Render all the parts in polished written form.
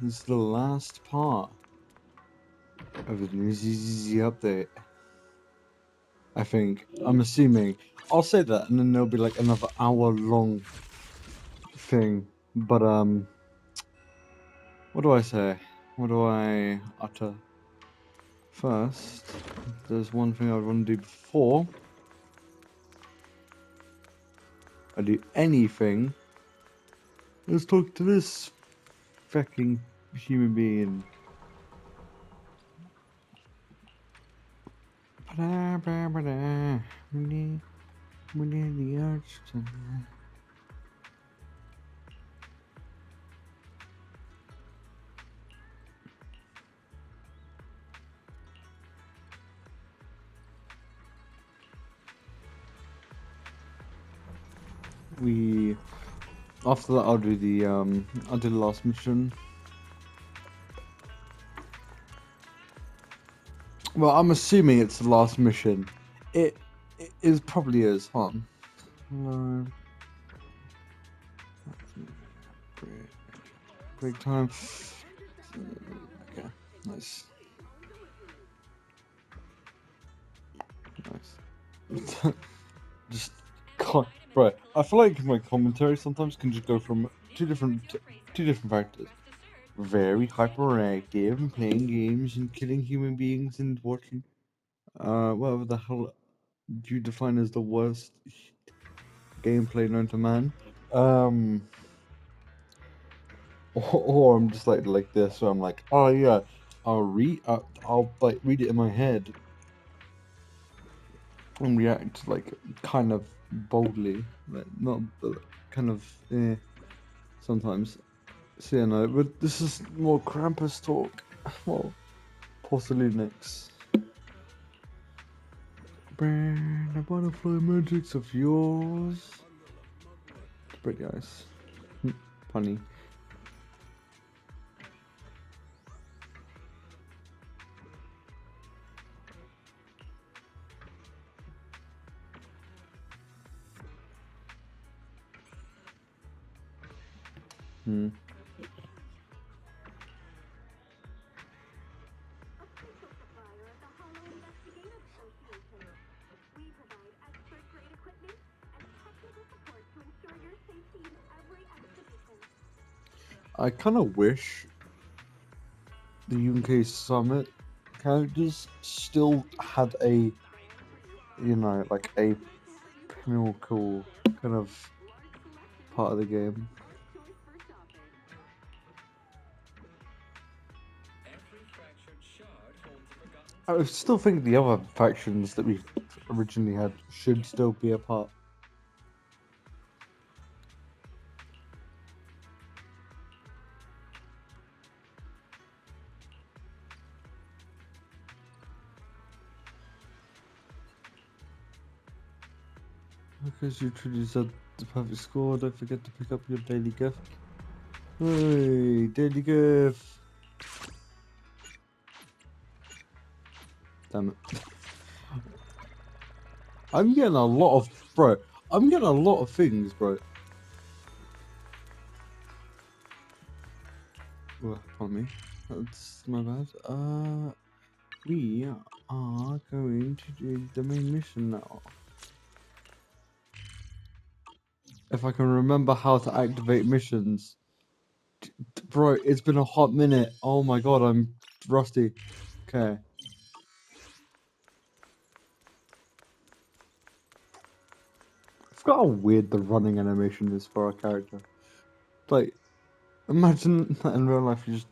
This is the last part of the New ZZZ update. I think. I'm assuming. I'll say that, and then there'll be like another hour-long thing. But what do I say? What do I utter? First, there's one thing I would want to do before I do anything. Let's talk to this fucking human being. After that I'll do the last mission. Well, I'm assuming it's the last mission. It is probably is, huh? Hello. Break time. Okay, nice. Nice. Just bro. I feel like my commentary sometimes can just go from two different factors. Very hyperactive and playing games and killing human beings and watching whatever the hell you define as the worst gameplay known to man. Or I'm just like this, so I'm like, oh yeah, I'll like read it in my head and react like kind of boldly, like not kind of sometimes. So yeah, no, but this is more Krampus talk. Well, Porcelainix. The butterfly magics of yours. It's pretty nice. Funny. Hmm. I kind of wish the UK Summit characters still had a, you know, like a pinnacle kind of part of the game. I still think the other factions that we originally had should still be a part. Because you truly said the perfect score, don't forget to pick up your daily gift. Hey, daily gift! Damn it. I'm getting a lot of, bro, I'm getting a lot of things, bro. Oh, pardon me. That's my bad. We are going to do the main mission now. If I can remember how to activate missions. Bro, it's been a hot minute. Oh my god, I'm rusty. Okay. I forgot how weird the running animation is for our character. Like, imagine that in real life, you just...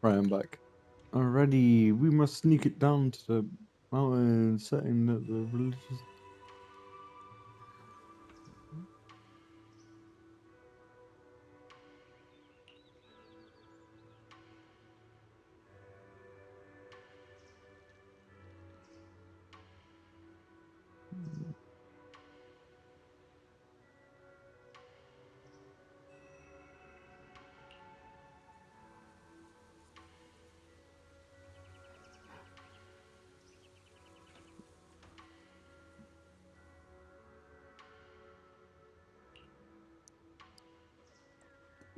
Right, I'm back. Alrighty, we must sneak it down to the mountain, setting that the religious...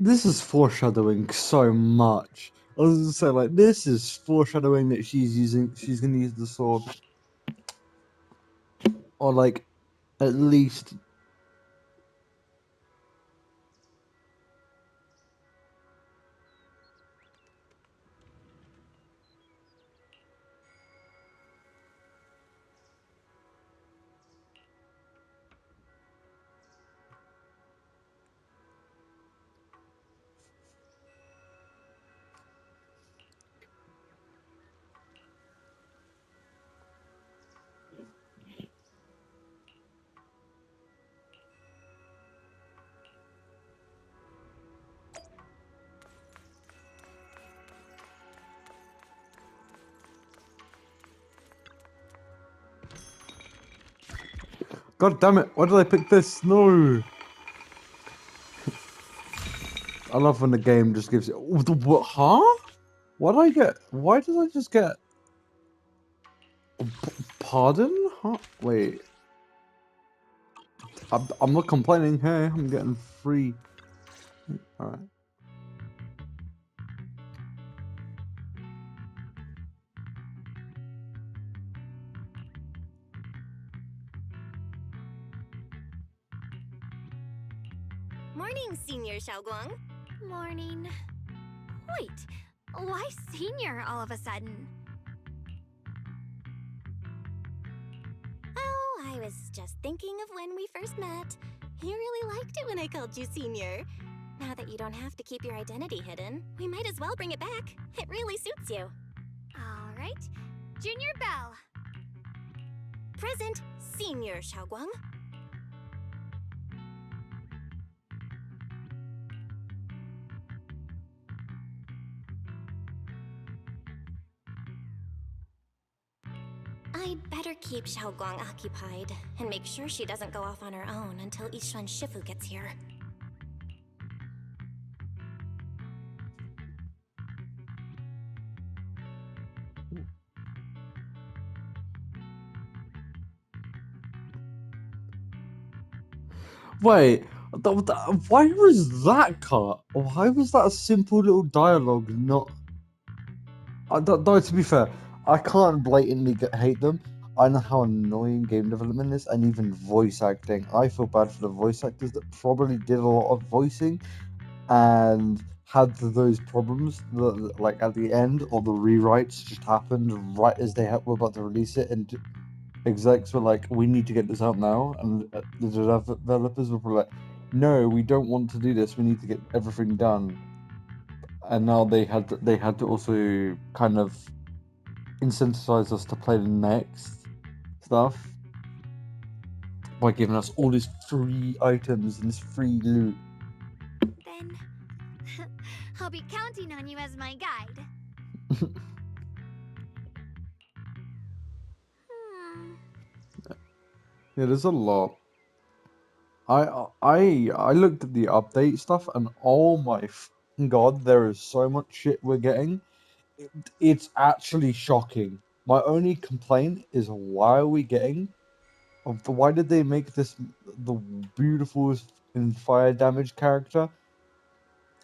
This is foreshadowing so much. I was gonna say, like, this is foreshadowing that she's gonna use the sword, or like, at least. God damn it! Why did I pick this? No. I love when the game just gives it. What? Huh? What did I get? Why did I just get? Pardon? Huh? Wait. I'm not complaining. Hey, I'm getting free. All right. Morning, Senior Xiaoguang. Morning. Wait, why Senior all of a sudden? Oh, I was just thinking of when we first met. You really liked it when I called you Senior. Now that you don't have to keep your identity hidden, we might as well bring it back. It really suits you. All right. Junior Bell. Present, Senior Xiaoguang. I'd better keep Xiaoguang occupied and make sure she doesn't go off on her own until Ishan Shifu gets here. Wait. Why was that cut? Why was that a simple little dialogue? Not. No, to be fair, I can't blatantly hate them. I know how annoying game development is, and even voice acting. I feel bad for the voice actors that probably did a lot of voicing and had those problems, like at the end, or the rewrites just happened right as they were about to release it, and execs were like, "We need to get this out now," and the developers were like, "No, we don't want to do this. We need to get everything done." And now they had to also kind of incentivize us to play the next stuff by giving us all these free items and this free loot. Then I'll be counting on you as my guide. Yeah, there's a lot. I looked at the update stuff and oh my god, there is so much shit we're getting. It's actually shocking. My only complaint is why are we getting? Why did they make this the beautiful and fire damage character,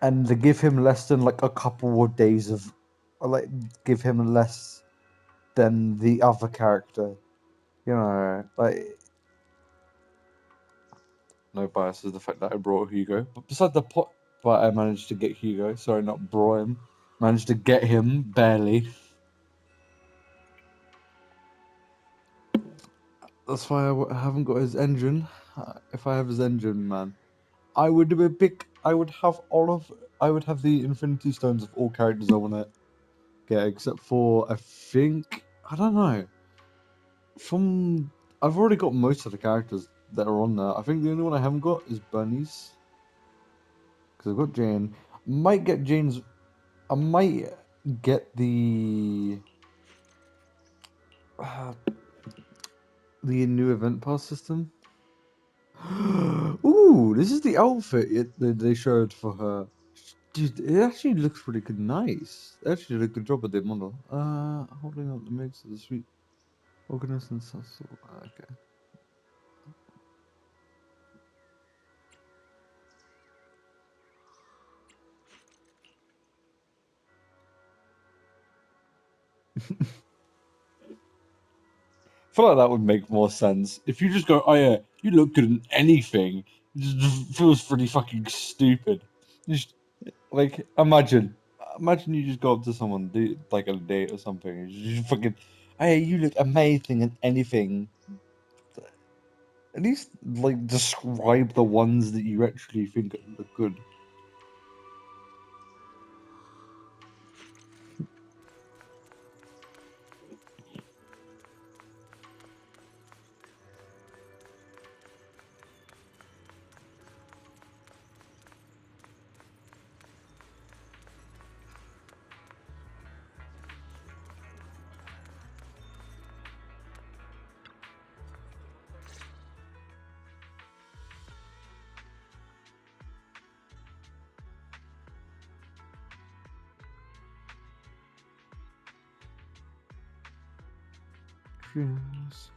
and they give him less than like a couple of days of, or like give him less than the other character? You know, like no bias is the fact that I brought Hugo. But beside the pot, but I managed to get Hugo. Sorry, not brought him. Managed to get him barely. That's why I haven't got his engine. If I have his engine, man, I would be pick. I would have all of. I would have the Infinity Stones of all characters I want to get, except for I think I don't know. From I've already got most of the characters that are on there. I think the only one I haven't got is Bernice, because I've got Jane. Might get Jane's. I might get uh, the new event pass system. Ooh, this is the outfit that they showed for her. Dude, it actually looks pretty good. Nice. They actually did a good job with the model. Holding up the mix of the sweet organist and sassel. Okay. I feel like that would make more sense. If you just go, oh yeah, you look good in anything, it just feels pretty fucking stupid. Just, like, imagine you just go up to someone, do, like on a date or something, and you just fucking, oh yeah, you look amazing in anything. At least, like, describe the ones that you actually think look good. Yes.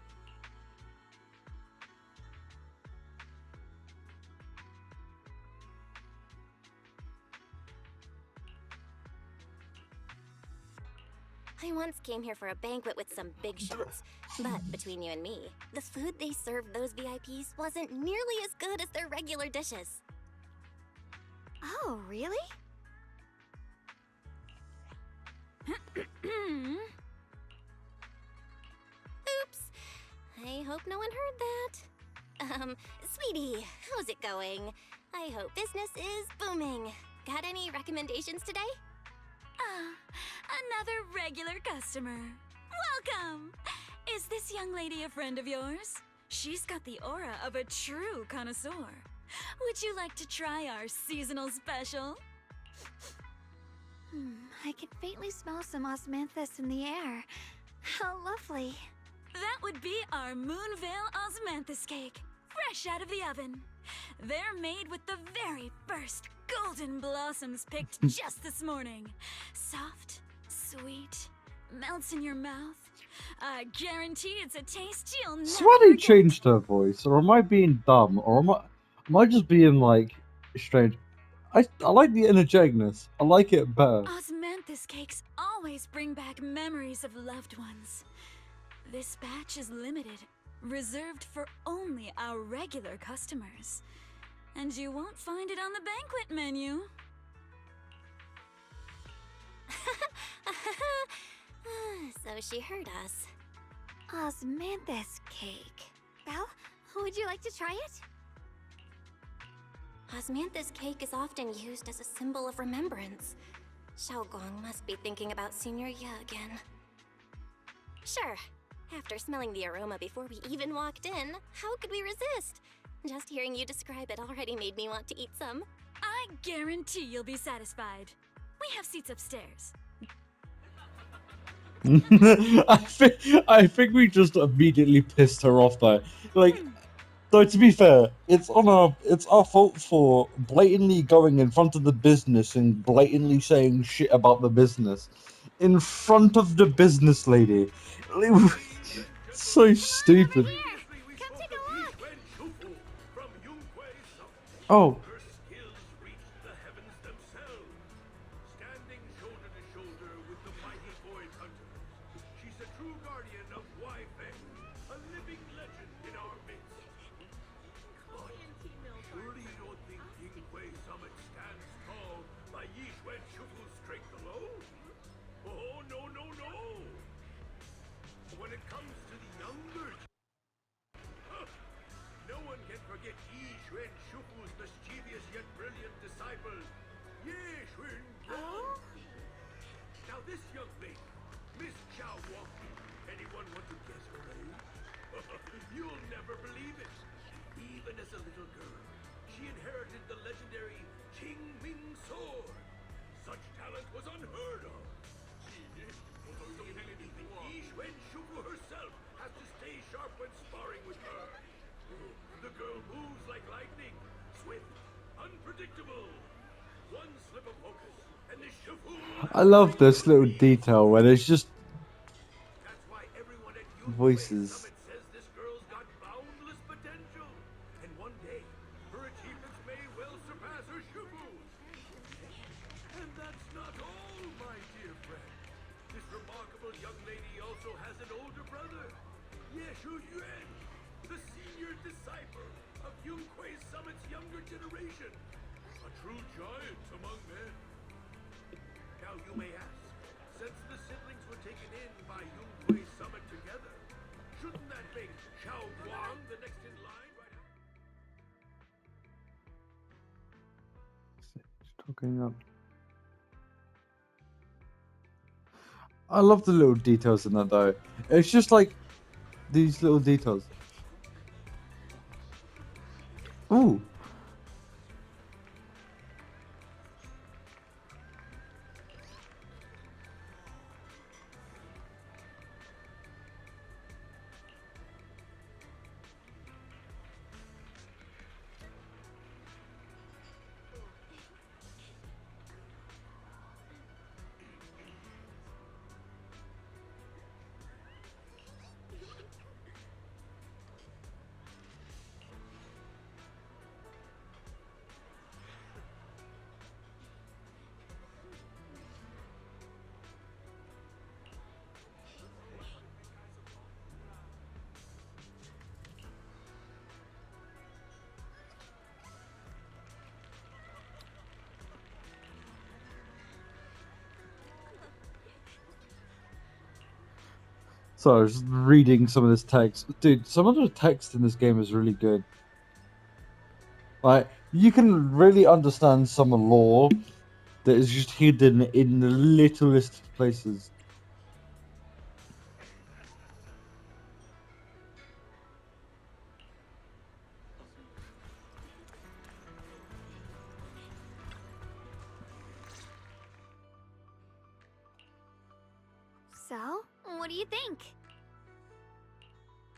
I once came here for a banquet with some big shots, but between you and me, the food they served those VIPs wasn't nearly as good as their regular dishes. Oh, really? Oops. I hope no one heard that. Sweetie, how's it going? I hope business is booming. Got any recommendations today? Ah, another regular customer. Welcome! Is this young lady a friend of yours? She's got the aura of a true connoisseur. Would you like to try our seasonal special? I can faintly smell some osmanthus in the air. How lovely. That would be our Moonvale Osmanthus cake, fresh out of the oven. They're made with the very first golden blossoms picked just this morning. Soft, sweet, melts in your mouth. I guarantee it's a taste you'll never Somebody forget. changed her voice, or am I being dumb, or am I just being like strange? I like the energeticness. I like it better. Osmanthus cakes always bring back memories of loved ones. This batch is limited, reserved for only our regular customers. And you won't find it on the banquet menu. So she heard us. Osmanthus cake. Belle, would you like to try it? Osmanthus cake is often used as a symbol of remembrance. Xiaogong must be thinking about Senior Ye again. Sure. After smelling the aroma before we even walked in, how could we resist? Just hearing you describe it already made me want to eat some. I guarantee you'll be satisfied. We have seats upstairs. I think we just immediately pissed her off though. Like, though to be fair, it's our fault for blatantly going in front of the business and blatantly saying shit about the business in front of the business lady. So stupid. Come take a look! Oh, Her skills reach the heavens themselves, standing shoulder to shoulder with the mighty void hunters. She's a true guardian of Wai-Feng, a living legend in our midst. But surely you don't think King Kuei Summit stands tall by Yi Xuan Shufu's strength alone? Oh, no, no, no! When it comes to the younger no one can forget Yi Xuan Shufu's mischievous yet brilliant disciple, Ye Xuan Guang. Now this young lady, Miss Chao Wang, anyone want to guess her age? You'll never believe it. Even as a little girl, she inherited the legendary Qing Ming sword. Such talent was unheard of. Even Yi Xuan Shufu herself has to stay sharp when sparring with her. The girl moves like lightning, swift, unpredictable. One slip of focus, and the Shufu. I love this little detail where there's just That's why everyone at Yunhui voices. Summit says this girl's got boundless potential. And one day, her achievements may well surpass her Shufu's. And that's not all, my dear friend. This remarkable young lady also has an older brother, Ye Shu Yuan, the senior disciple of Yung Kuei Summit's younger generation. A true giant among men. Now you may ask, since the siblings were taken in by Yung Kuei Summit together, shouldn't that make Xiao Guang the next in line right after? Talking up. I love the little details in that though. It's just like these little details. Ooh. So I was reading some of this text. Dude, some of the text in this game is really good. Like, you can really understand some lore that is just hidden in the littlest places. So, what do you think?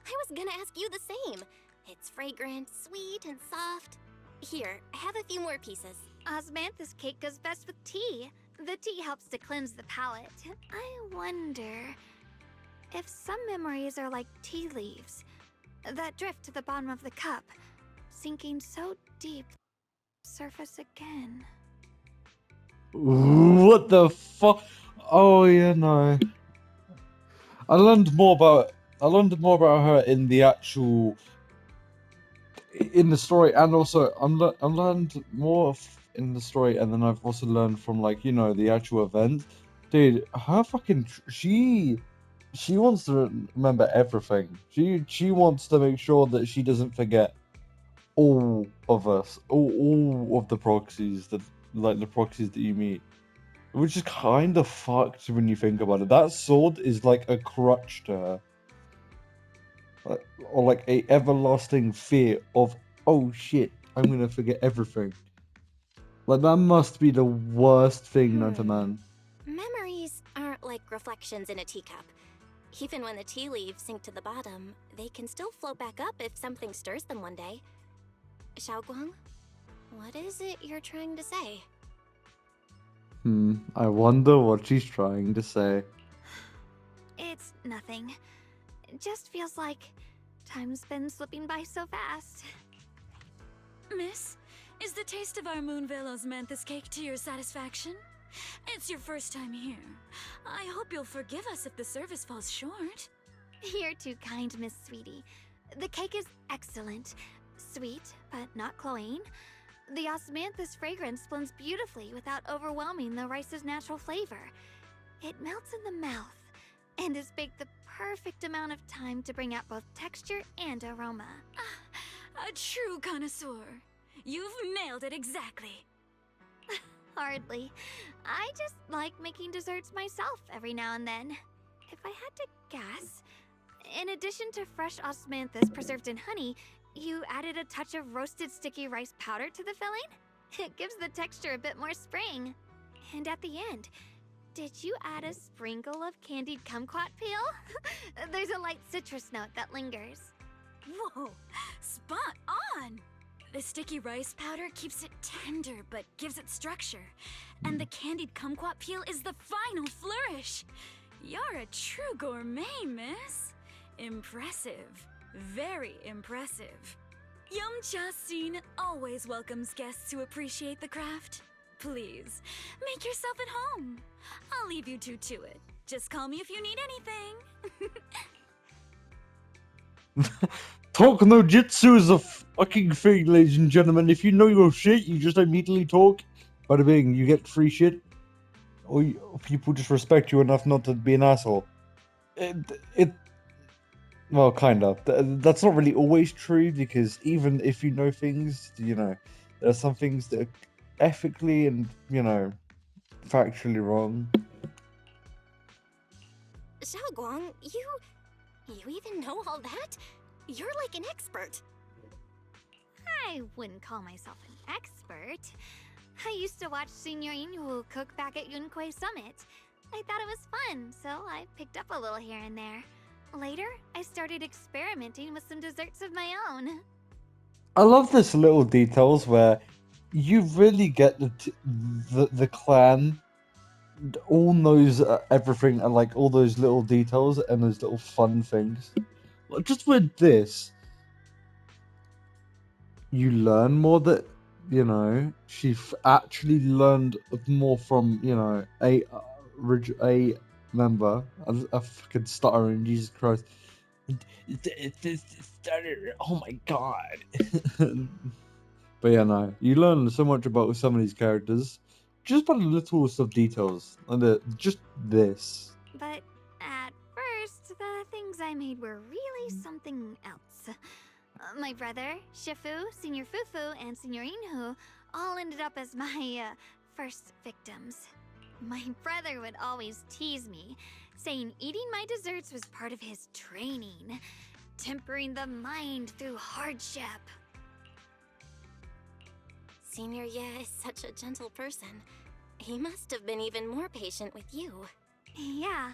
I was gonna ask you the same. It's fragrant, sweet, and soft. Here, have a few more pieces. Osmanthus cake goes best with tea. The tea helps to cleanse the palate. I wonder if some memories are like tea leaves that drift to the bottom of the cup, sinking so deep, surface again. What the fuck? Oh yeah, no. I learned more about her in the actual in the story, and also I learned more in the story, and then I've also learned from like the actual event. Dude, her fucking she wants to remember everything. She wants to make sure that she doesn't forget all of us, all of the proxies that the proxies that you meet. Which is kind of fucked when you think about it. That sword is like a crutch to her. Or like a everlasting fear of, oh shit, I'm gonna forget everything. Like, that must be the worst thing known to man. Memories aren't like reflections in a teacup. Even when the tea leaves sink to the bottom, they can still float back up if something stirs them one day. Xiaoguang, what is it you're trying to say? I wonder what she's trying to say. It's nothing. It just feels like time's been slipping by so fast. Miss, is the taste of our Moonvale Osmanthus cake to your satisfaction? It's your first time here. I hope you'll forgive us if the service falls short. You're too kind, Miss Sweetie. The cake is excellent. Sweet, but not cloying. The osmanthus fragrance blends beautifully without overwhelming the rice's natural flavor. It melts in the mouth and is baked the perfect amount of time to bring out both texture and aroma. A true connoisseur. You've nailed it exactly. Hardly. I just like making desserts myself every now and then. If I had to guess, in addition to fresh osmanthus preserved in honey, you added a touch of roasted sticky rice powder to the filling? It gives the texture a bit more spring. And at the end, did you add a sprinkle of candied kumquat peel? There's a light citrus note that lingers. Whoa, spot on! The sticky rice powder keeps it tender but gives it structure. And the candied kumquat peel is the final flourish. You're a true gourmet, miss. Impressive. Very impressive. Yum-Cha Scene always welcomes guests who appreciate the craft. Please, make yourself at home. I'll leave you two to it. Just call me if you need anything. Talk no jitsu is a fucking thing, ladies and gentlemen. If you know your shit, you just immediately talk. Bada bing, you get free shit. Or people just respect you enough not to be an asshole. Well, kind of. That's not really always true, because even if you know things, there are some things that are ethically and, factually wrong. Xiaoguang, you even know all that? You're like an expert. I wouldn't call myself an expert. I used to watch Senior Inhu cook back at Yunquei Summit. I thought it was fun, so I picked up a little here and there. Later, I started experimenting with some desserts of my own. I love this little details where you really get the clan all knows everything, and like all those little details and those little fun things. Like, just with this, you learn more that she actually learned more from a member. A fucking stuttering, Jesus Christ. Oh my god. But yeah, no, you learn so much about some of these characters just by the little sub details, and just this. But at first, the things I made were really something else. My brother, Shifu, Senior Fufu, and Senior Inhu all ended up as my first victims. My brother would always tease me, saying eating my desserts was part of his training, tempering the mind through hardship. Senior Ye is such a gentle person. He must have been even more patient with you. Yeah,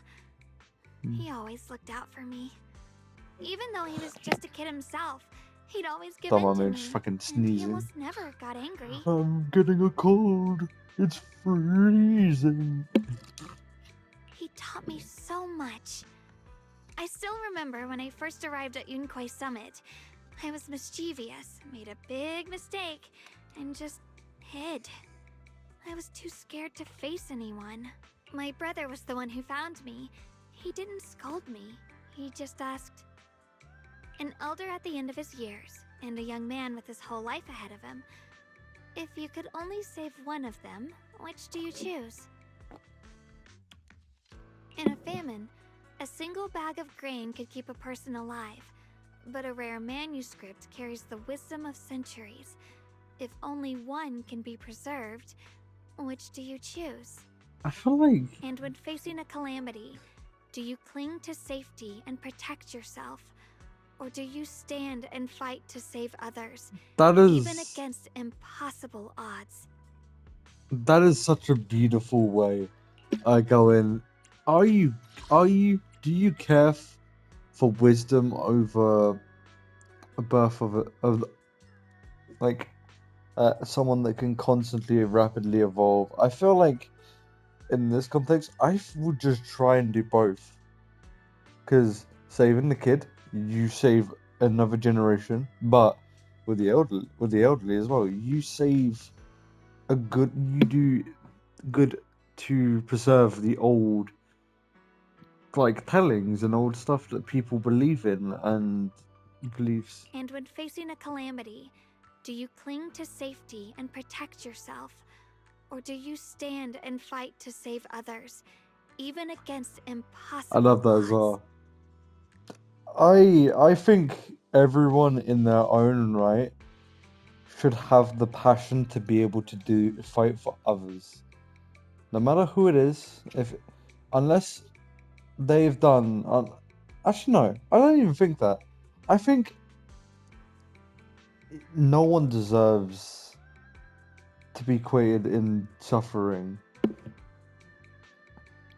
he always looked out for me. Even though he was just a kid himself, he'd always give in to me. Just fucking And he sneezing. almost never got angry. I'm getting a cold. It's freezing. He taught me so much. I still remember when I first arrived at Yunquei Summit. I was mischievous, made a big mistake, and just hid. I was too scared to face anyone. My brother was the one who found me. He didn't scold me. He just asked. An elder at the end of his years, and a young man with his whole life ahead of him. If you could only save one of them, which do you choose? In a famine, a single bag of grain could keep a person alive, but a rare manuscript carries the wisdom of centuries. If only one can be preserved, which do you choose? I feel like And when facing a calamity, do you cling to safety and protect yourself? Or do you stand and fight to save others, that even is against impossible odds? such a beautiful way. Going, do you care for wisdom over a birth of like someone that can constantly rapidly evolve? I feel like in this context, I would just try and do both. Because saving the kid, you save another generation, but with the elderly as well, you save you do good to preserve the old like tellings and old stuff that people believe in and beliefs. And when facing a calamity, do you cling to safety and protect yourself? Or do you stand and fight to save others, even against impossible I love that odds? as well. I think everyone in their own right should have the passion to be able to fight for others, no matter who it is. Unless they've done, actually no, I don't even think that. I think no one deserves to be equated in suffering.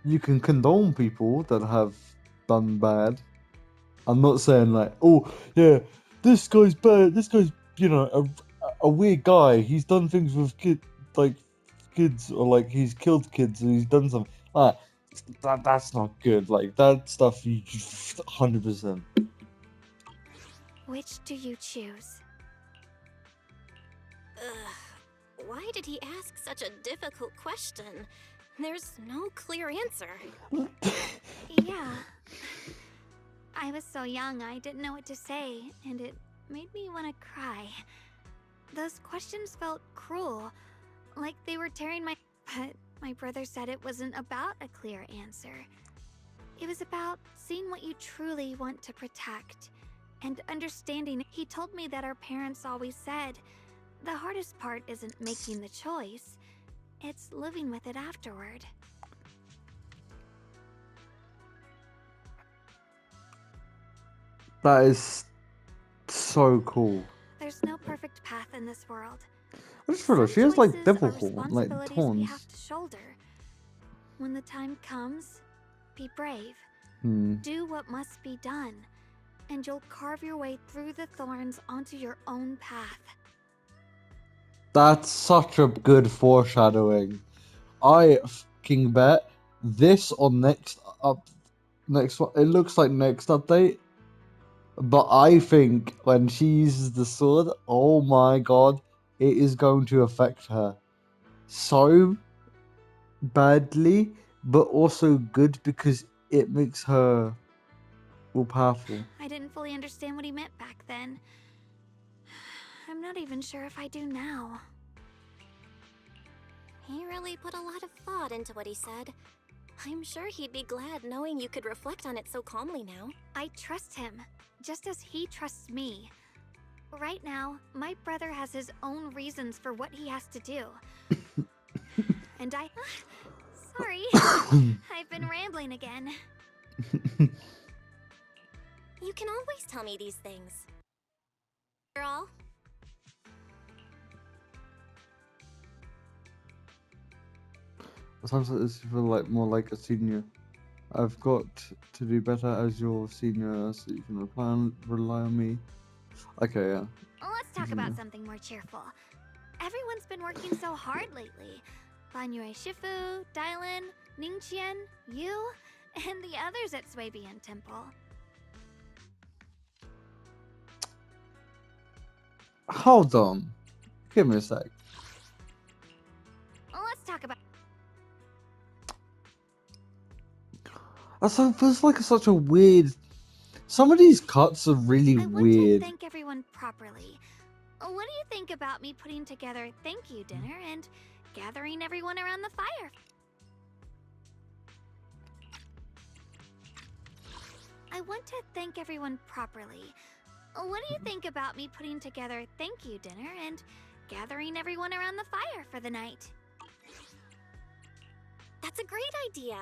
You can condone people that have done bad. I'm not saying like, oh yeah, this guy's bad. This guy's a weird guy. He's done things with kids, or like he's killed kids and he's done something. That's not good. Like that stuff, you just 100%. Which do you choose? Ugh. Why did he ask such a difficult question? There's no clear answer. Yeah. I was so young, I didn't know what to say, and it made me want to cry. Those questions felt cruel, like they were tearing my... But my brother said it wasn't about a clear answer. It was about seeing what you truly want to protect, and understanding. He told me that our parents always said, the hardest part isn't making the choice, it's living with it afterward. That is so cool. There's no perfect path in this world. I just realized she has Some like choices devil are horn, like responsibilities we horns. have to shoulder. When the time comes, be brave. Hmm. Do what must be done, and you'll carve your way through the thorns onto your own path. That's such a good foreshadowing. I fucking bet this on next one. It looks like next update, but I think when she uses the sword, oh my god, it is going to affect her so badly, but also good because it makes her all powerful. I didn't fully understand what he meant back then. I'm not even sure if I do now. He really put a lot of thought into what he said. I'm sure he'd be glad knowing you could reflect on it so calmly now. I trust him, just as he trusts me. Right now, my brother has his own reasons for what he has to do. And I... Sorry, I've been rambling again. You can always tell me these things. You're all? Sometimes like this, you feel like more like a senior. I've got to do better as your senior, so you can rely on me. Okay, yeah. Let's talk about Yeah. something more cheerful. Everyone's been working so hard lately. Banyue Shifu, Dylan, Ningqian, you, and the others at Swabian Temple. Hold on. Give me a sec. Let's talk about... That feels like such a weird. Some of these cuts are really I want weird. to thank everyone properly. What do you think about me putting together a thank you dinner and gathering everyone around the fire? I want to thank everyone properly. What do you think about me putting together a thank you dinner and gathering everyone around the fire for the night? That's a great idea.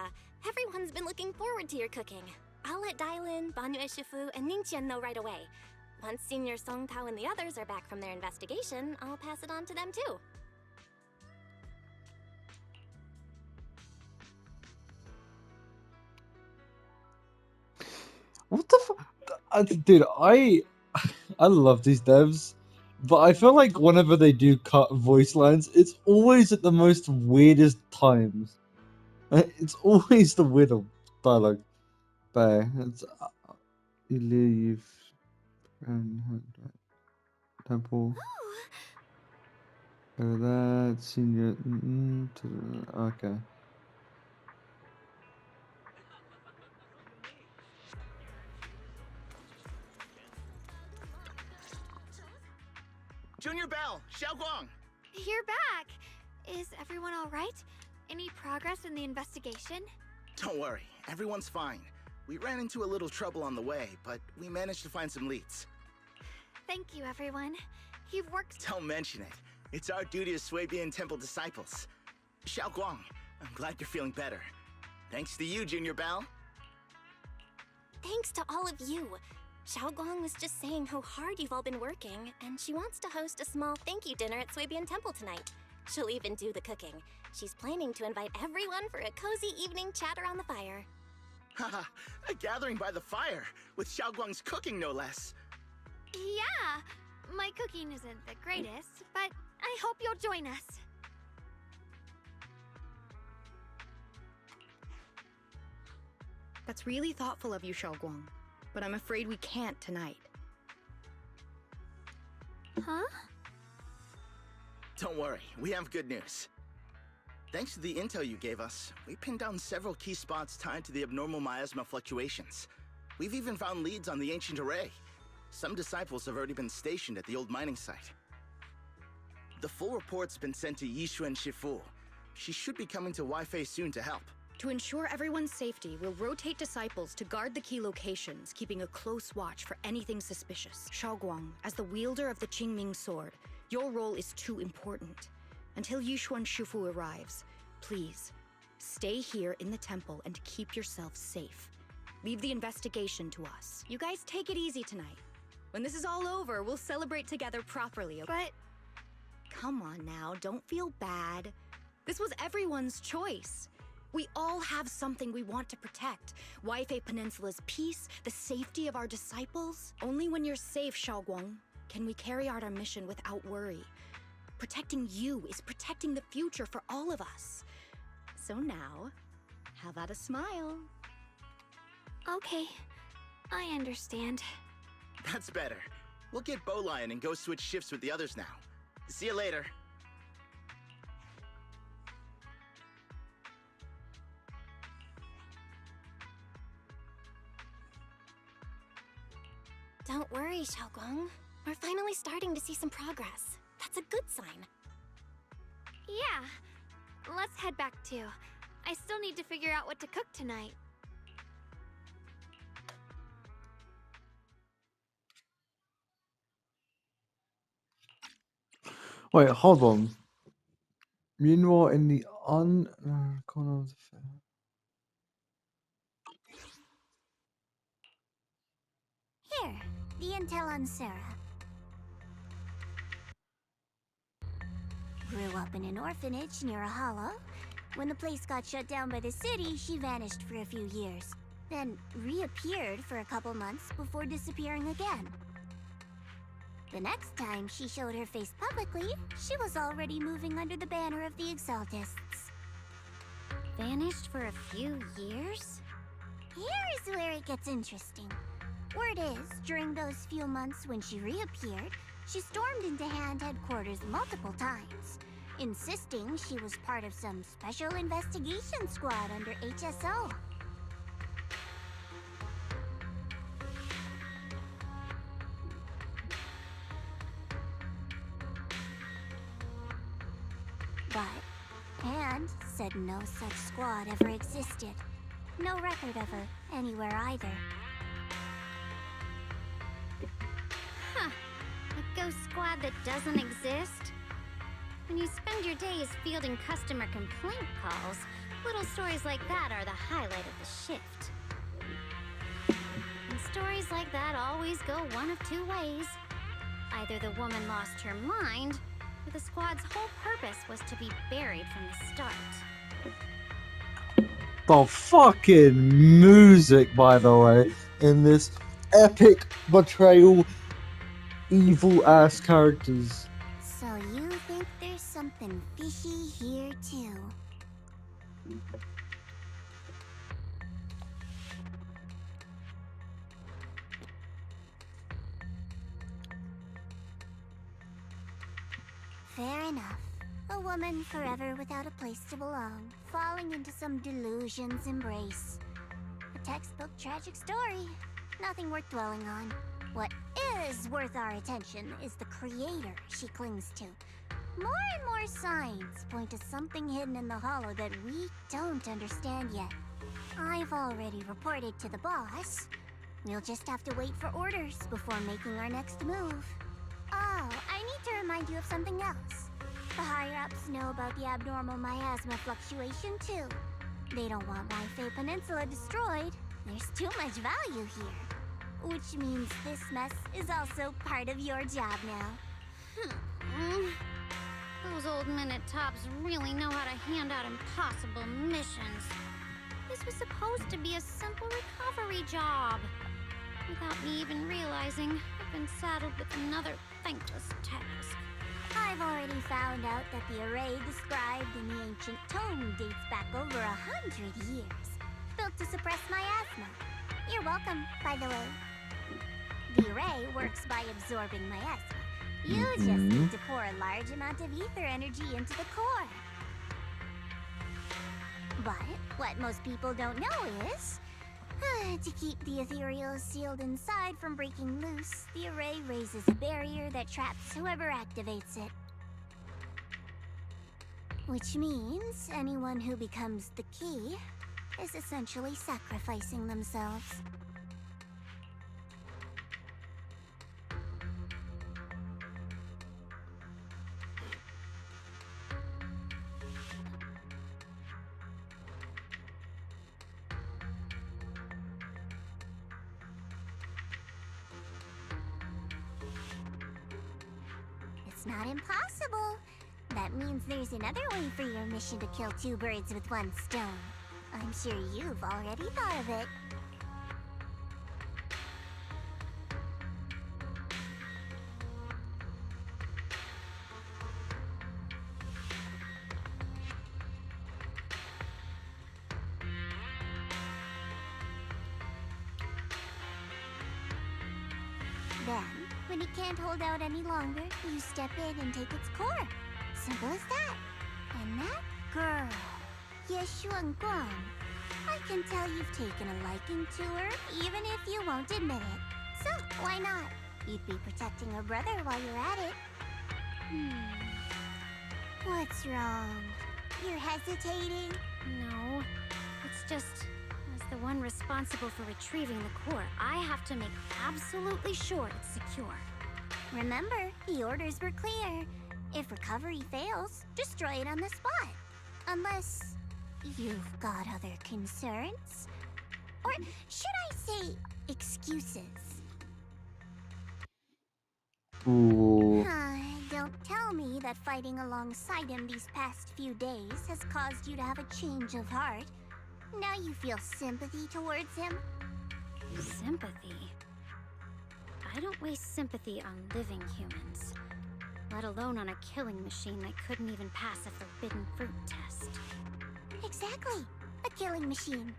Everyone's been looking forward to your cooking. I'll let Dylan, Banyue Shifu, and Ningqian know right away. Once Senior Song Tao and the others are back from their investigation, I'll pass it on to them too. What the fuck? Dude, I love these devs, but I feel like whenever they do cut voice lines, it's always at the most weirdest times. It's always the weird dialogue. But it's you leave temple. Go to that senior. Okay. Junior Bell, Xiaoguang. You're back! Is everyone alright? Any progress in the investigation? Don't worry, everyone's fine. We ran into a little trouble on the way, but we managed to find some leads. Thank you, everyone. You've worked... Don't mention it. It's our duty as Swabian Temple disciples. Xiaoguang, I'm glad you're feeling better. Thanks to you, Junior Bell. Thanks to all of you. Xiaoguang was just saying how hard you've all been working, and she wants to host a small thank you dinner at Swabian Temple tonight. She'll even do the cooking. She's planning to invite everyone for a cozy evening chat around the fire. Haha, a gathering by the fire, with Xiaoguang's cooking no less. Yeah! My cooking isn't the greatest, but I hope you'll join us. That's really thoughtful of you, Xiaoguang. But I'm afraid we can't tonight. Huh? Don't worry, we have good news. Thanks to the intel you gave us, we pinned down several key spots tied to the abnormal miasma fluctuations. We've even found leads on the ancient array. Some disciples have already been stationed at the old mining site. The full report's been sent to Yishuan Shifu. She should be coming to Wi-Fi soon to help. To ensure everyone's safety, we'll rotate disciples to guard the key locations, keeping a close watch for anything suspicious. Shaoguang, as the wielder of the Qingming sword, your role is too important. Until Yishuan Shifu arrives, please, stay here in the temple and keep yourself safe. Leave the investigation to us. You guys take it easy tonight. When this is all over, we'll celebrate together properly. But Come on now, don't feel bad. This was everyone's choice. We all have something we want to protect. Wi-Fi Peninsula's peace, the safety of our disciples. Only when you're safe, Shaoguang, can we carry out our mission without worry. Protecting you is protecting the future for all of us. So now, how about a smile? okay, I understand. That's better. We'll get Bowline and go switch shifts with the others now. See you later. Don't worry, Xiaoguang. We're finally starting to see some progress. That's a good sign. Yeah, let's head back too. I still need to figure out what to cook tonight. Wait, hold on. Meanwhile, in the corner of the fair. Here, the intel on Sarah. Grew up in an orphanage near a hollow. When the place got shut down by the city, she vanished for a few years. Then reappeared for a couple months before disappearing again. The next time she showed her face publicly, she was already moving under the banner of the Exaltists. Vanished for a few years? Here is where it gets interesting. Word is, during those few months when she reappeared, she stormed into Hand headquarters multiple times, insisting she was part of some special investigation squad under HSO. But Hand said no such squad ever existed. No record of her anywhere either. Huh. A ghost squad that doesn't exist? When you spend your days fielding customer complaint calls, little stories like that are the highlight of the shift. And stories like that always go one of two ways. Either the woman lost her mind, or the squad's whole purpose was to be buried from the start. The fucking music, by the way, in this epic betrayal, evil ass characters. So you think there's something fishy here too? Fair enough. A woman forever without a place to belong, falling into some delusion's embrace. A textbook tragic story. Nothing worth dwelling on. What is worth our attention is the creator she clings to. More and more signs point to something hidden in the hollow that we don't understand yet. I've already reported to the boss. We'll just have to wait for orders before making our next move. Oh, I need to remind you of something else. The higher-ups know about the abnormal miasma fluctuation, too. They don't want Wi-Fi Peninsula destroyed. There's too much value here. Which means this mess is also part of your job now. Those old minute tops really know how to hand out impossible missions. This was supposed to be a simple recovery job. Without me even realizing, I've been saddled with another thankless task. I've already found out that the array described in the ancient tome dates back over 100 years. Built to suppress miasma. You're welcome, by the way. The array works by absorbing miasma. You just need to pour a large amount of ether energy into the core. But what most people don't know is, to keep the ethereal sealed inside from breaking loose, the array raises a barrier that traps whoever activates it. Which means anyone who becomes the key is essentially sacrificing themselves. It's not impossible. That means there's another way for your mission to kill two birds with one stone. I'm sure you've already thought of it. Then, when it can't hold out any longer, you step in and take its core. Simple as that. And that girl, Yeshuan Guang, I can tell you've taken a liking to her, even if you won't admit it. So, why not? You'd be protecting her brother while you're at it. What's wrong? You're hesitating? No, it's just, as the one responsible for retrieving the core, I have to make absolutely sure it's secure. Remember, the orders were clear. If recovery fails, destroy it on the spot. Unless you've got other concerns? Or should I say, excuses? Ooh. Don't tell me that fighting alongside him these past few days has caused you to have a change of heart. Now you feel sympathy towards him? Sympathy? I don't waste sympathy on living humans, let alone on a killing machine that couldn't even pass a forbidden fruit test. Exactly. A killing machine.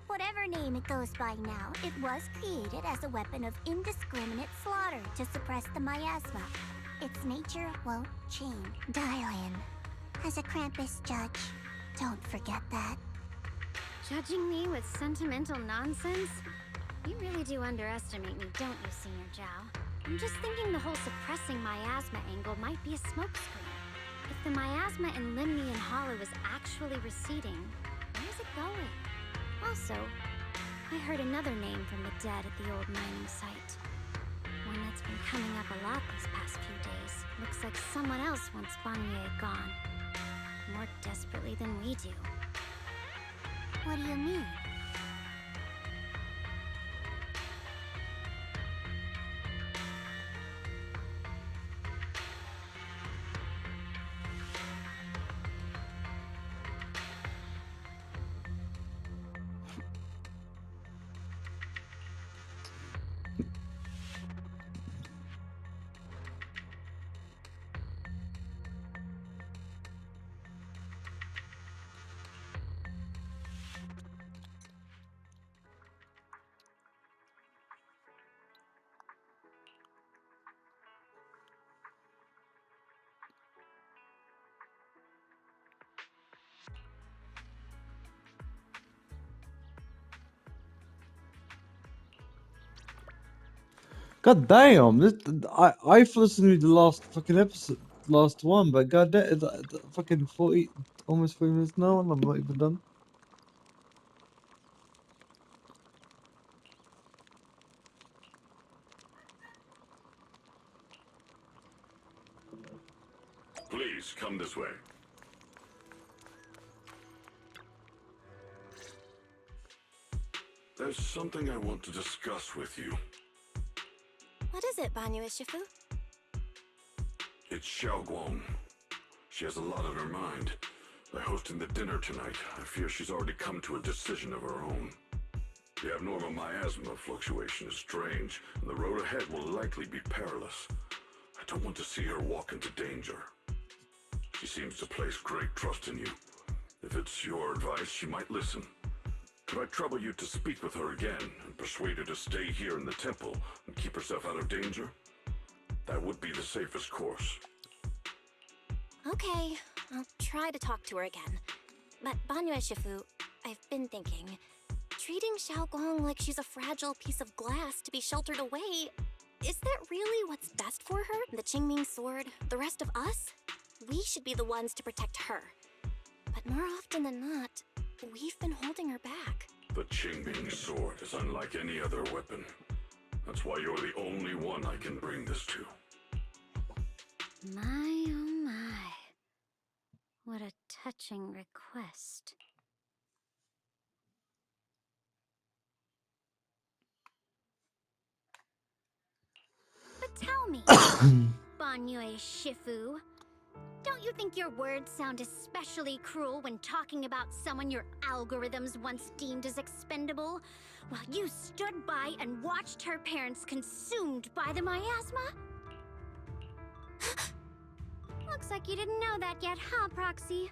Whatever name it goes by now, it was created as a weapon of indiscriminate slaughter to suppress the miasma. Its nature won't change. Dial in. As a Krampus judge, don't forget that. Judging me with sentimental nonsense? You really do underestimate me, don't you, Senior Zhao? I'm just thinking the whole suppressing miasma angle might be a smokescreen. If the miasma in Limnian Hollow is actually receding, where's it going? Also, I heard another name from the dead at the old mining site. One that's been coming up a lot these past few days. Looks like someone else wants Banye gone. More desperately than we do. What do you mean? God damn! I've listened to the last fucking episode, last one, but god damn, it's fucking 40, almost 40 minutes now, and I'm not even done. Please, come this way. There's something I want to discuss with you. What is it, Banyu Ishifu? It's Xiaoguang. She has a lot on her mind. By hosting the dinner tonight, I fear she's already come to a decision of her own. The abnormal miasma fluctuation is strange, and the road ahead will likely be perilous. I don't want to see her walk into danger. She seems to place great trust in you. If it's your advice, she might listen. Could I trouble you to speak with her again and persuade her to stay here in the temple and keep herself out of danger? That would be the safest course. Okay, I'll try to talk to her again. But Banyu Shifu, I've been thinking. Treating Xiaoguang like she's a fragile piece of glass to be sheltered away, is that really what's best for her? The Qingming sword, the rest of us? We should be the ones to protect her. But more often than not, we've been holding her back. The Qingming sword is unlike any other weapon. That's why you're the only one I can bring this to. My oh my. What a touching request. But tell me, Banyue Shifu, don't you think your words sound especially cruel when talking about someone your algorithms once deemed as expendable, while you stood by and watched her parents consumed by the miasma? Looks like you didn't know that yet, huh, Proxy?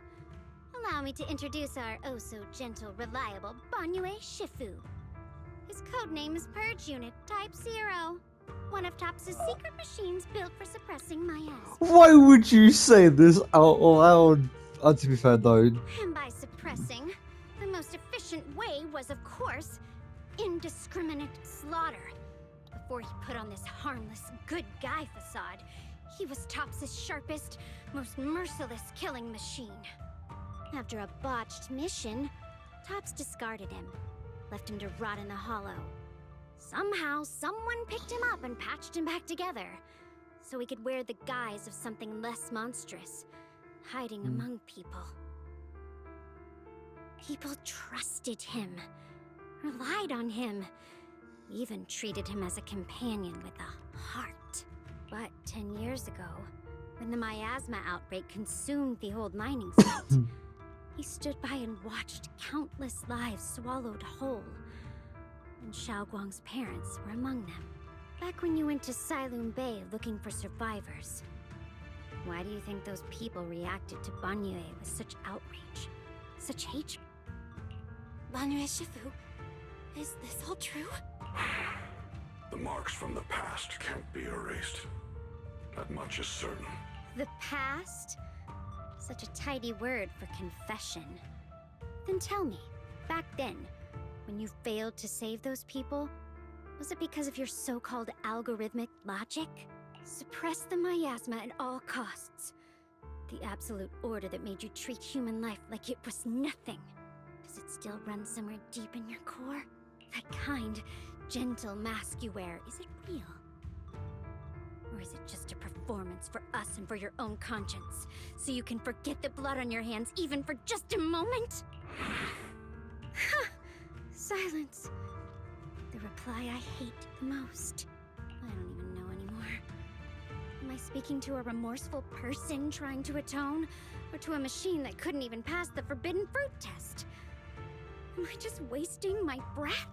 Allow me to introduce our oh-so-gentle, reliable Banyue Shifu. His codename is Purge Unit Type 0. One of TOPS' secret machines built for suppressing miasma. Why would you say this out loud? To be fair, though. And by suppressing, the most efficient way was, of course, indiscriminate slaughter. Before he put on this harmless, good guy facade, he was TOPS' sharpest, most merciless killing machine. After a botched mission, TOPS discarded him, left him to rot in the hollow. Somehow, someone picked him up and patched him back together, so he could wear the guise of something less monstrous, hiding among people. People trusted him, relied on him, even treated him as a companion with a heart. But 10 years ago, when the miasma outbreak consumed the old mining site, he stood by and watched countless lives swallowed whole. And Xiaoguang's parents were among them. Back when you went to Silum Bay looking for survivors, why do you think those people reacted to Banyue with such outrage, such hatred? Banyue Shifu, is this all true? The marks from the past can't be erased. That much is certain. The past? Such a tidy word for confession. Then tell me, back then, when you failed to save those people, was it because of your so-called algorithmic logic? Suppress the miasma at all costs. The absolute order that made you treat human life like it was nothing. Does it still run somewhere deep in your core? That kind, gentle mask you wear, is it real? Or is it just a performance for us and for your own conscience, so you can forget the blood on your hands even for just a moment? Silence. The reply I hate the most. I don't even know anymore. Am I speaking to a remorseful person trying to atone, or to a machine that couldn't even pass the forbidden fruit test? Am I just wasting my breath?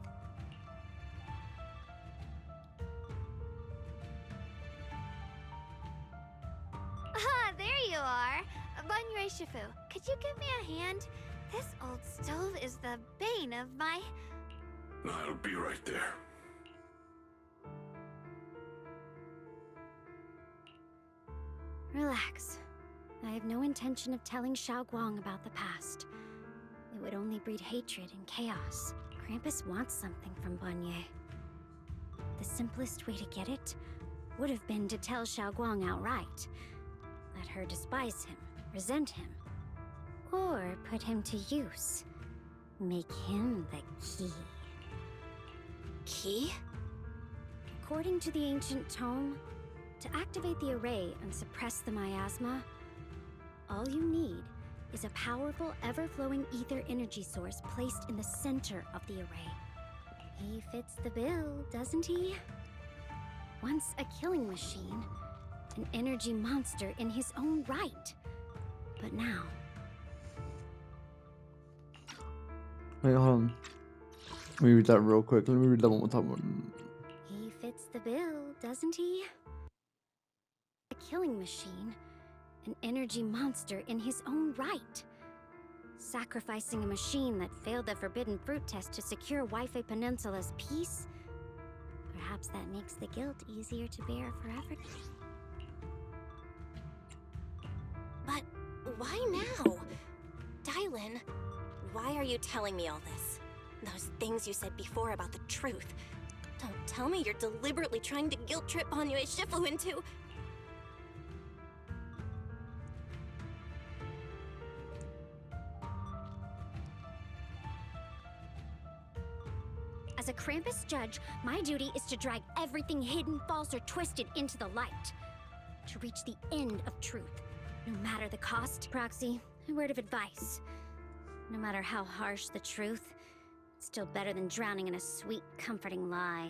Ah, there you are. Banyue Shifu, could you give me a hand? This old stove is the bane of my... I'll be right there. Relax. I have no intention of telling Xiaoguang about the past. It would only breed hatred and chaos. Krampus wants something from Banyue. The simplest way to get it would have been to tell Xiaoguang outright. Let her despise him, resent him, or put him to use. Make him the key. Key? According to the ancient tome, to activate the array and suppress the miasma, all you need is a powerful, ever-flowing ether energy source placed in the center of the array. He fits the bill, doesn't he? Once a killing machine, an energy monster in his own right. But now... Wait, hold on. Let me read that real quick. Let me read that one more time. He fits the bill, doesn't he? A killing machine, an energy monster in his own right. Sacrificing a machine that failed the forbidden fruit test to secure Wi-Fi Peninsula's peace? Perhaps that makes the guilt easier to bear forever. But why now? Dylan, Why are you telling me all this? Those things you said before about the truth. Don't tell me you're deliberately trying to guilt trip Banyue Shifu into... As a Krampus judge, my duty is to drag everything hidden, false, or twisted into the light. To reach the end of truth. No matter the cost. Proxy, a word of advice. No matter how harsh the truth, it's still better than drowning in a sweet, comforting lie.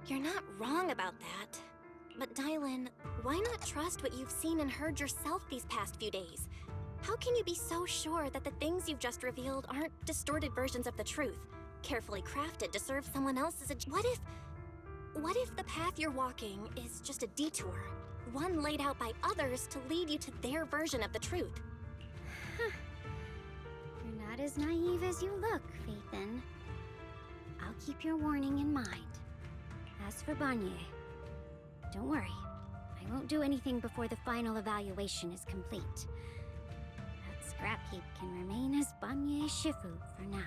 You're not wrong about that. But Dylan, why not trust what you've seen and heard yourself these past few days? How can you be so sure that the things you've just revealed aren't distorted versions of the truth, carefully crafted to serve someone else's What if the path you're walking is just a detour? One laid out by others to lead you to their version of the truth? You're not as naive as you look, Phaethon. I'll keep your warning in mind. As for Banyue, don't worry. I won't do anything before the final evaluation is complete. That scrap heap can remain as Banyue Shifu for now.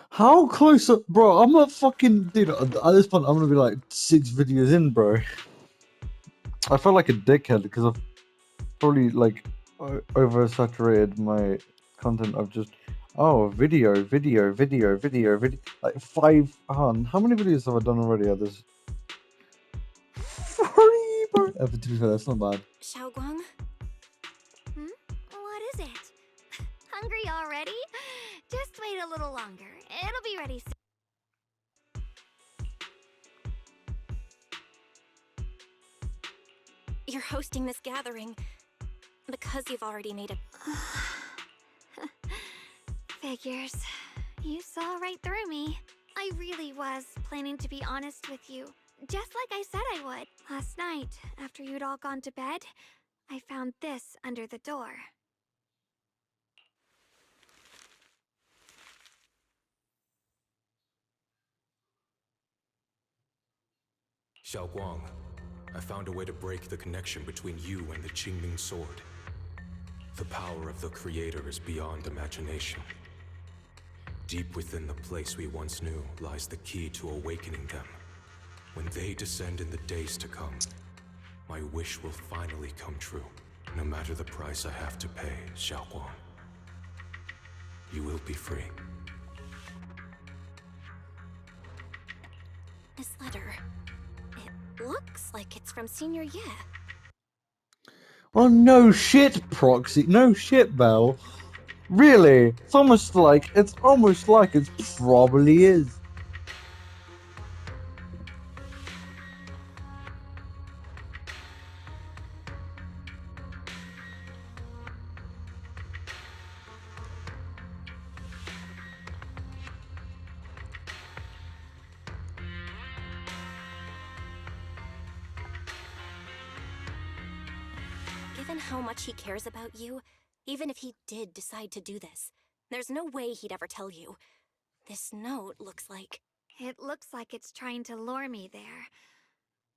How close up, bro? I'm not fucking dude. At this point, I'm gonna be like 6 videos in, bro. I felt like a dickhead because I've probably like oversaturated my content of just video, like 5. How many videos have I done already? There's 3, bro. To be fair, that's not bad. Xiaoguang? What is it? Hungry already? Just wait a little longer. It'll be ready soon. You're hosting this gathering because you've already made a... Figures. You saw right through me. I really was planning to be honest with you, just like I said I would. Last night, after you'd all gone to bed, I found this under the door. Xiaoguang, I found a way to break the connection between you and the Qingming Sword. The power of the Creator is beyond imagination. Deep within the place we once knew lies the key to awakening them. When they descend in the days to come, my wish will finally come true. No matter the price I have to pay, Xiaoguang. You will be free. This letter... It looks like it's from Senior Ye. Oh no shit, Proxy. No shit, Belle. Really? It's almost like it probably is. Given how much he cares about you, even if he did decide to do this, there's no way he'd ever tell you. This note looks like... It looks like it's trying to lure me there.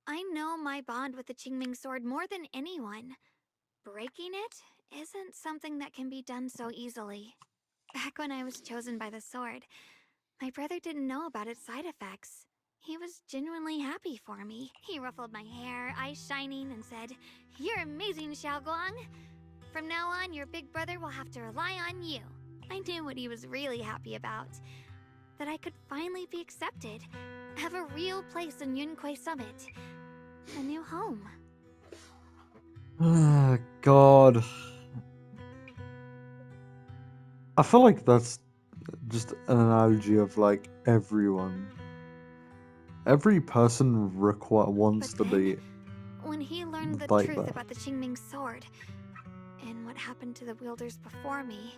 I know my bond with the Qingming Sword more than anyone. Breaking it isn't something that can be done so easily. Back when I was chosen by the sword, my brother didn't know about its side effects. He was genuinely happy for me. He ruffled my hair, eyes shining, and said, "You're amazing, Xiaoguang. From now on, your big brother will have to rely on you." I knew what he was really happy about. That I could finally be accepted, have a real place in Yunquei Summit. A new home. Ah, God. I feel like that's just an analogy of like everyone. Every person wants But to then, be when he learned the like truth that. about the Qingming Sword, and what happened to the wielders before me,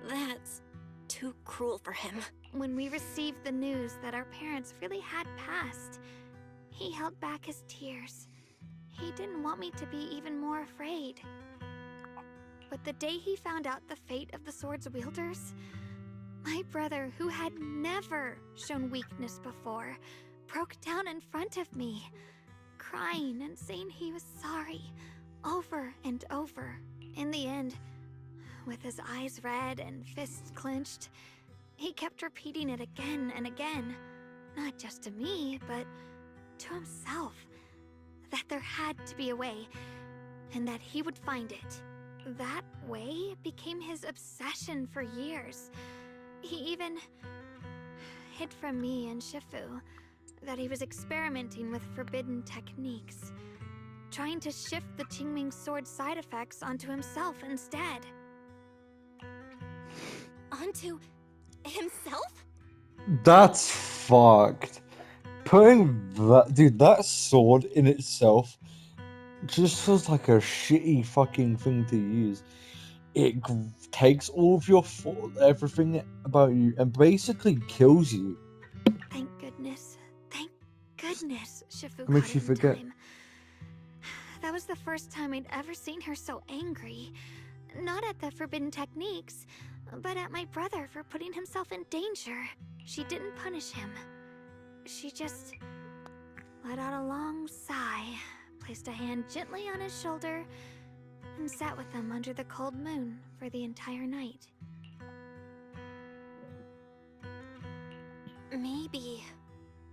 That's too cruel for him. when we received the news that our parents really had passed, he held back his tears. He didn't want me to be even more afraid. But the day he found out the fate of the sword's wielders, my brother, who had never shown weakness before, broke down in front of me, crying and saying he was sorry, over and over. In the end, with his eyes red and fists clenched, he kept repeating it again and again, not just to me, but to himself, that there had to be a way, and that he would find it. That way became his obsession for years. He even hid from me and Shifu that he was experimenting with forbidden techniques, trying to shift the Qingming sword's side effects onto himself instead. Onto himself? That's fucked. Putting that, dude, that sword in itself just feels like a shitty fucking thing to use. It takes all of your everything about you and basically kills you. Thank goodness. Thank goodness Shifu It makes caught you it in forget. time. That was the first time I'd ever seen her so angry. Not at the forbidden techniques, but at my brother for putting himself in danger. She didn't punish him. She just let out a long sigh, placed a hand gently on his shoulder, and sat with him under the cold moon for the entire night. Maybe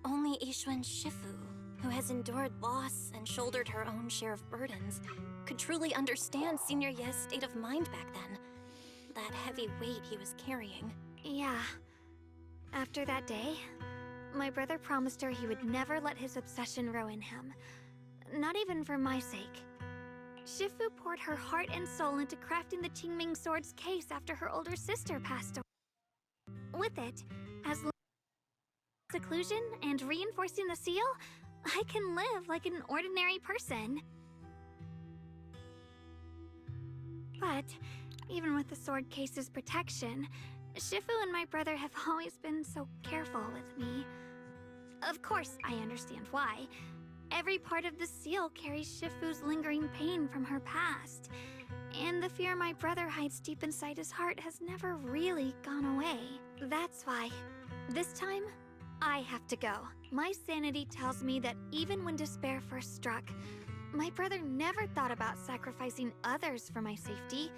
only Ishun Shifu, who has endured loss and shouldered her own share of burdens, could truly understand Senior Ye's state of mind back then. That heavy weight he was carrying. Yeah. After that day, my brother promised her he would never let his obsession ruin him. Not even for my sake. Shifu poured her heart and soul into crafting the Qingming sword's case after her older sister passed away. With it, as seclusion and reinforcing the seal, I can live like an ordinary person. But even with the sword case's protection, Shifu and my brother have always been so careful with me. Of course, I understand why. Every part of the seal carries Shifu's lingering pain from her past, and the fear my brother hides deep inside his heart has never really gone away. That's why, this time, I have to go. My sanity tells me that even when despair first struck, my brother never thought about sacrificing others for my safety.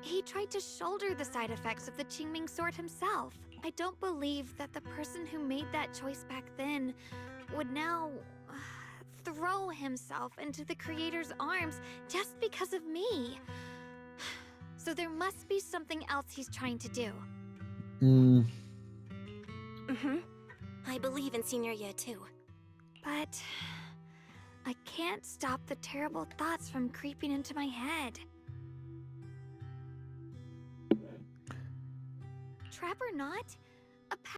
He tried to shoulder the side effects of the Qingming sword himself. I don't believe that the person who made that choice back then would now throw himself into the Creator's arms just because of me. So there must be something else he's trying to do. I believe in Senior Ye too. But I can't stop the terrible thoughts from creeping into my head. Trap or not, a path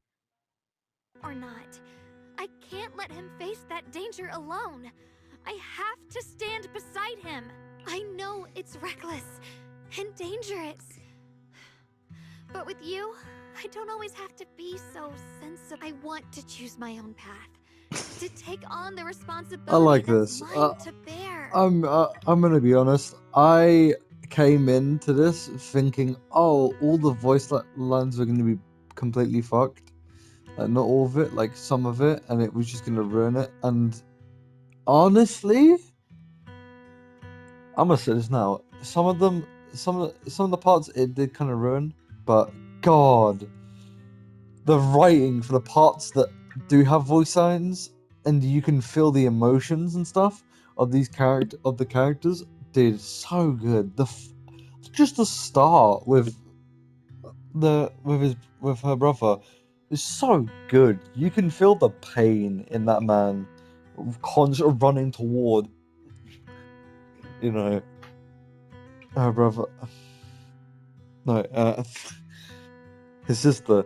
or not, I can't let him face that danger alone. I have to stand beside him. I know it's reckless and dangerous. But with you, I don't always have to be so sensible. I want to choose my own path, to take on the responsibility I like that's this. mine to bear. I'm gonna be honest. I came into this thinking, oh, all the voice lines are gonna be completely fucked. Like not all of it, like some of it, and it was just gonna ruin it. And honestly, I'm gonna say this now. Some of the parts it did kind of ruin, but God, the writing for the parts that do have voice lines and you can feel the emotions and stuff of the characters did so good. Just the start with her brother is so good. You can feel the pain in that man, constantly running toward, her brother. No, his sister,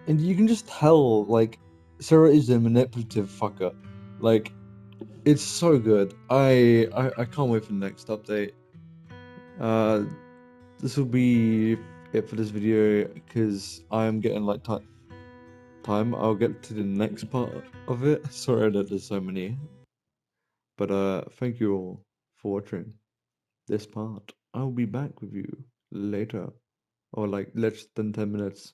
and you can just tell like Sarah is a manipulative fucker. Like it's so good. I can't wait for the next update. This will be it for this video because I'm getting like time. I'll get to the next part of it. Sorry that there's so many, but thank you all for watching. this part. I'll be back with you later, or like less than 10 minutes.